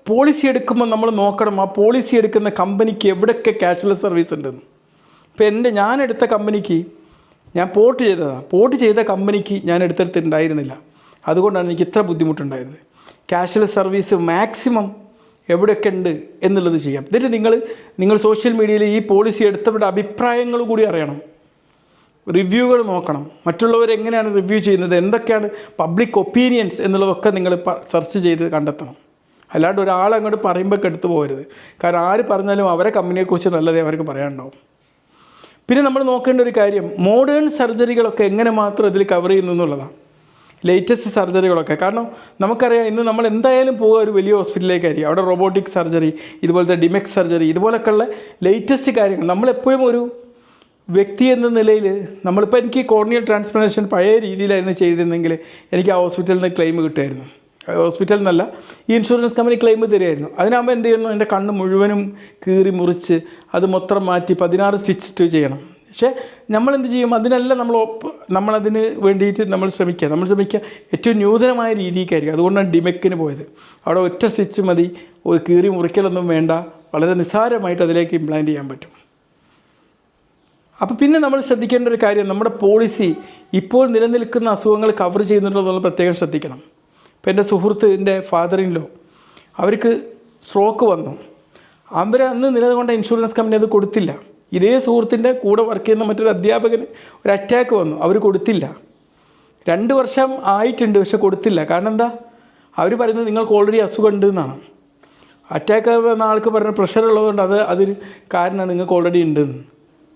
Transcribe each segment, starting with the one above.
Policy എടുക്കുമ്പോൾ നമ്മൾ നോക്കണം ആ പോളിസി എടുക്കുന്ന കമ്പനിക്ക് എവിടെയൊക്കെ ക്യാഷ്ലെസ് സർവീസ് ഉണ്ടെന്ന്. ഇപ്പോൾ ഞാൻ എടുത്ത കമ്പനിക്ക് ഞാൻ പോർട്ട് ചെയ്ത കമ്പനിക്ക് ഞാൻ എടുത്തിട്ടുണ്ടായിരുന്നില്ല. അതുകൊണ്ടാണ് എനിക്ക് ഇത്ര ബുദ്ധിമുട്ടുണ്ടായിരുന്നത്. ക്യാഷ്ലെസ് സർവീസ് മാക്സിമം എവിടെയൊക്കെ ഉണ്ട് എന്നുള്ളത് ചെയ്യാം. എന്നിട്ട് നിങ്ങൾ സോഷ്യൽ മീഡിയയിൽ ഈ പോളിസി എടുത്തവരുടെ അഭിപ്രായങ്ങൾ കൂടി അറിയണം, റിവ്യൂകൾ നോക്കണം, മറ്റുള്ളവരെങ്ങനെയാണ് റിവ്യൂ ചെയ്യുന്നത്, എന്തൊക്കെയാണ് പബ്ലിക് ഒപ്പീനിയൻസ് എന്നുള്ളതൊക്കെ നിങ്ങൾ സെർച്ച് ചെയ്ത് കണ്ടെത്തണം. അല്ലാണ്ട് ഒരാളങ്ങോട്ട് പറയുമ്പോൾ എടുത്തു പോകരുത്. കാരണം ആര് പറഞ്ഞാലും അവരെ കമ്പനിയെക്കുറിച്ച് നല്ലതേ അവർക്ക് പറയാനുണ്ടാവും. പിന്നെ നമ്മൾ നോക്കേണ്ട ഒരു കാര്യം മോഡേൺ സർജറികളൊക്കെ എങ്ങനെ മാത്രം ഇതിൽ കവർ ചെയ്യുന്നു എന്നുള്ളതാണ്. ലേറ്റസ്റ്റ് സർജറികളൊക്കെ. കാരണം നമുക്കറിയാം ഇന്ന് നമ്മൾ എന്തായാലും പോകുക ഒരു വലിയ ഹോസ്പിറ്റലിലേക്കായിരിക്കും. അവിടെ റോബോട്ടിക് സർജറി, ഇതുപോലത്തെ ഡിമെക്സ് സർജറി, ഇതുപോലൊക്കെയുള്ള ലേറ്റസ്റ്റ് കാര്യങ്ങൾ നമ്മളെപ്പോഴും ഒരു വ്യക്തി എന്ന നിലയിൽ നമ്മളിപ്പോൾ എനിക്ക് കോർണിയൽ ട്രാൻസ്പ്ലാന്റേഷൻ പഴയ രീതിയിലായിരുന്നു ചെയ്തിരുന്നെങ്കിൽ എനിക്ക് ആ ഹോസ്പിറ്റലിൽ നിന്ന് ക്ലെയിം കിട്ടുമായിരുന്നു. ഹോസ്പിറ്റലിൽ നിന്നല്ല, ഈ ഇൻഷുറൻസ് കമ്പനി ക്ലെയിം തരുമായിരുന്നു. അതിനാകുമ്പോൾ എന്ത് ചെയ്യുന്നു, എൻ്റെ കണ്ണ് മുഴുവനും കീറി മുറിച്ച് അത് മൊത്തം മാറ്റി 16 സ്റ്റിച്ചിട്ട് ചെയ്യണം. പക്ഷേ നമ്മളെന്ത് ചെയ്യും, അതിനെല്ലാം നമ്മളതിന് വേണ്ടിയിട്ട് നമ്മൾ ശ്രമിക്കുക ഏറ്റവും നൂതനമായ രീതിക്കായിരിക്കും. അതുകൊണ്ടാണ് ഡിമെക്കിന് പോയത്. അവിടെ ഒറ്റ സ്റ്റിച്ച് മതി, കീറി മുറിക്കലൊന്നും വേണ്ട, വളരെ നിസ്സാരമായിട്ട് അതിലേക്ക് ഇംപ്ലാന്റ് ചെയ്യാൻ പറ്റും. അപ്പോൾ പിന്നെ നമ്മൾ ശ്രദ്ധിക്കേണ്ട ഒരു കാര്യം, നമ്മുടെ പോളിസി ഇപ്പോൾ നിലനിൽക്കുന്ന അസുഖങ്ങൾ കവർ ചെയ്യുന്നുണ്ടെന്നുള്ള പ്രത്യേകം ശ്രദ്ധിക്കണം. ഇപ്പോൾ എൻ്റെ സുഹൃത്തിൻ്റെ ഫാദറിൻലോ അവർക്ക് സ്ട്രോക്ക് വന്നു. അന്ന് നിലകൊണ്ട ഇൻഷുറൻസ് കമ്പനി അത് കൊടുത്തില്ല. ഇതേ സുഹൃത്തിൻ്റെ കൂടെ വർക്ക് ചെയ്യുന്ന മറ്റൊരു അധ്യാപകന് ഒരു അറ്റാക്ക് വന്നു, അവർ കൊടുത്തില്ല. 2 വർഷം ആയിട്ടുണ്ട്, പക്ഷെ കൊടുത്തില്ല. കാരണം എന്താ, അവർ പറയുന്നത് നിങ്ങൾക്ക് ഓൾറെഡി അസുഖം ഉണ്ട് എന്നാണ്. അറ്റാക്ക് വന്ന ആൾക്ക് പറഞ്ഞ പ്രഷർ ഉള്ളതുകൊണ്ട് അതിന് കാരണമാണ് നിങ്ങൾക്ക് ഓൾറെഡി ഉണ്ടെന്ന്.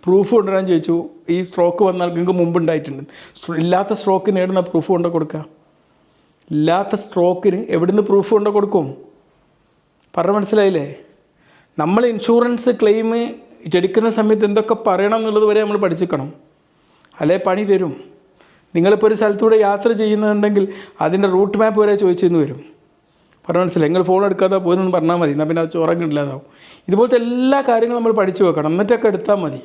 പ്രൂഫ് കൊണ്ടുവരാൻ ചോദിച്ചു. ഈ സ്ട്രോക്ക് വന്ന ആൾക്ക് നിങ്ങൾക്ക് മുമ്പ് ഉണ്ടായിട്ടുണ്ട്. ഇല്ലാത്ത സ്ട്രോക്കിന് എവിടുന്ന പ്രൂഫ് കൊണ്ട് കൊടുക്കുക? ഇല്ലാത്ത സ്ട്രോക്കിന് എവിടുന്ന് പ്രൂഫ് കൊണ്ട് കൊടുക്കും? പറഞ്ഞ മനസ്സിലായില്ലേ? നമ്മൾ ഇൻഷുറൻസ് ക്ലെയിം എടുക്കുന്ന സമയത്ത് എന്തൊക്കെ പറയണം എന്നുള്ളത് വരെ നമ്മൾ പഠിച്ചിരിക്കണം. അല്ലേ പണി തരും. നിങ്ങളിപ്പോൾ ഒരു സ്ഥലത്തൂടെ യാത്ര ചെയ്യുന്നുണ്ടെങ്കിൽ അതിൻ്റെ റൂട്ട് മാപ്പ് വരെ ചോദിച്ചെന്ന് വരും. പറഞ്ഞ മനസ്സിലായി? നിങ്ങൾ ഫോൺ എടുക്കാതെ പോയെന്ന് പറഞ്ഞാൽ മതി, എന്നാൽ പിന്നെ അത് ചോറങ്ങില്ലാതാവും. ഇതുപോലത്തെ എല്ലാ കാര്യങ്ങളും നമ്മൾ പഠിച്ചു വെക്കണം, എന്നിട്ടൊക്കെ എടുത്താൽ മതി.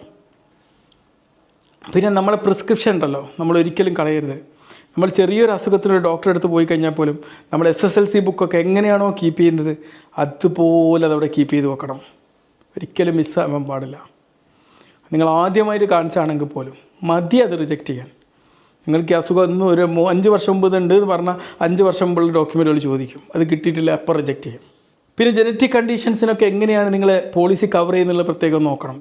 പിന്നെ നമ്മളെ പ്രിസ്ക്രിപ്ഷൻ ഉണ്ടല്ലോ, നമ്മൾ ഒരിക്കലും കളയരുത്. നമ്മൾ ചെറിയൊരു അസുഖത്തിന് ഒരു ഡോക്ടറെ അടുത്ത് പോയി കഴിഞ്ഞാൽ പോലും നമ്മൾ SSLC ബുക്കൊക്കെ എങ്ങനെയാണോ കീപ്പ് ചെയ്യുന്നത് അതുപോലെ അതവിടെ കീപ്പ് ചെയ്ത് വെക്കണം. ഒരിക്കലും മിസ്സാകാൻ പാടില്ല. നിങ്ങൾ ആദ്യമായിട്ട് കാണിച്ചാണെങ്കിൽ പോലും മതി അത് റിജക്റ്റ് ചെയ്യാൻ. നിങ്ങൾക്ക് ഈ അസുഖം ഒന്നും ഒരു 5 വർഷം മുമ്പ് ഉണ്ട് എന്ന് പറഞ്ഞാൽ 5 വർഷം മുമ്പുള്ള ഡോക്യുമെൻറ്റുകൾ ചോദിക്കും. അത് കിട്ടിയിട്ടില്ല, അപ്പം റിജക്റ്റ് ചെയ്യും. പിന്നെ ജനറ്റിക് കണ്ടീഷൻസിനൊക്കെ എങ്ങനെയാണ് നിങ്ങളെ പോളിസി കവർ ചെയ്യുന്നുള്ള പ്രത്യേകം നോക്കണം.